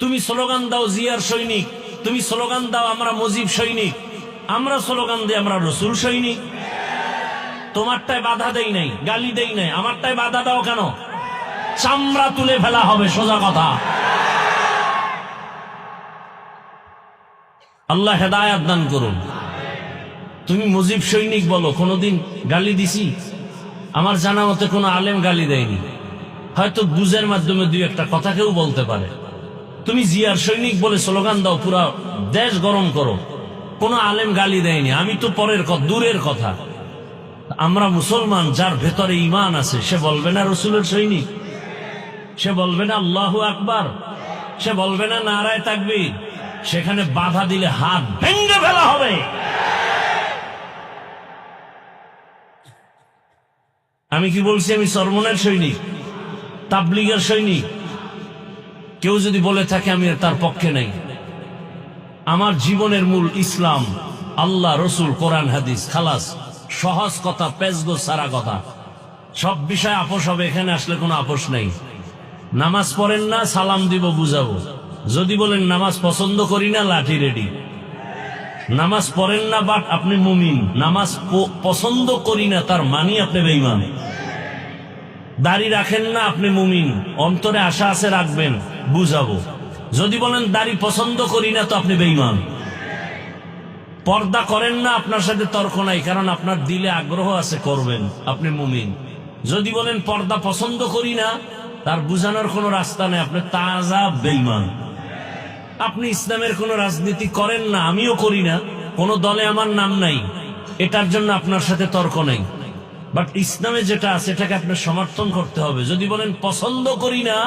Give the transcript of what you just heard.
তুমি স্লোগান দাও জিয়ার সৈনিক, তুমি স্লোগান দাও আমরা মুজিব সৈনিক, আমরা স্লোগান দিই আমরা রসুল সৈনিক। তোমারটায় বাধা দেই নাই, গালি দেই নাই, আমারটায় বাধা দাও কেন? চামড়া তুলে ফেলা হবে, সোজা কথা। আল্লাহ হেদায়াত দান করুন। তুমি মুজিব সৈনিক বলো, কোনদিন গালি দিছি? আমার জানা মতে কোনো আলেম গালি দেয়নি, হয়তো বুঝের মাধ্যমে দুই একটা কথা কেউ বলতে পারে। তুমি জিয়ার সৈনিক বলে স্লোগান দাও, পুরা দেশ গরম করো, কোনো আলেম গালি দেয়নি। আমি তো পরের কথা, দূরের কথা। আমরা মুসলমান, যার ভেতরে ঈমান আছে সে বলবে না রসুলের সৈনিক? সে বলবে না আল্লাহু আকবার? সে বলবে না নারায়ে তাকবীর? সেখানে বাধা দিলে হাত ভেঙে ফেলা হবে। আমি কি বলছি আমি চরমনের সৈনিক, তাবলীগের সৈনিক? কেউ যদি বলে থাকে আমি তার পক্ষে নেই। আমার জীবনের মূল ইসলাম, আল্লাহ, রসুল, কোরআন, হাদিস, খালাস। সহজ কথা, পেজগো সারা কথা। সব বিষয় আপোষ হবে, এখানে আসলে কোনো আপোষ নেই। নামাজ পড়েন না, সালাম দিব, বুঝাবো। যদি বলেন নামাজ পছন্দ করি না, লাঠি রেডি। নামাজ পড়েন না বাট আপনি মুমিন, নামাজ পছন্দ করি না তার মানি আপনি বেঈমান। দাড়ি রাখেন না, আপনি মুমিন, অন্তরে আশা আছে রাখবেন, বুঝাবো। যদি বলেন দাড়ি পছন্দ করি না, তো আপনি বেঈমান। পর্দা করেন না, আপনার সাথে তর্ক নাই, কারণ আপনার দিলে আগ্রহ আছে, করবেন, আপনি মুমিন। যদি বলেন পর্দা পছন্দ করি না, তার বুঝানোর কোনো রাস্তা নেই, আপনি তাজা বেঈমান। আপনি ইসলামের কোনো রাজনীতি করেন না, আমিও করি না, কোনো দলে আমার নাম নাই, এটার জন্য আপনার সাথে তর্ক নেই। বাট ইসলামে যেটা আছে এটাকে আপনার সমর্থন করতে হবে। যদি বলেন পছন্দ করি না,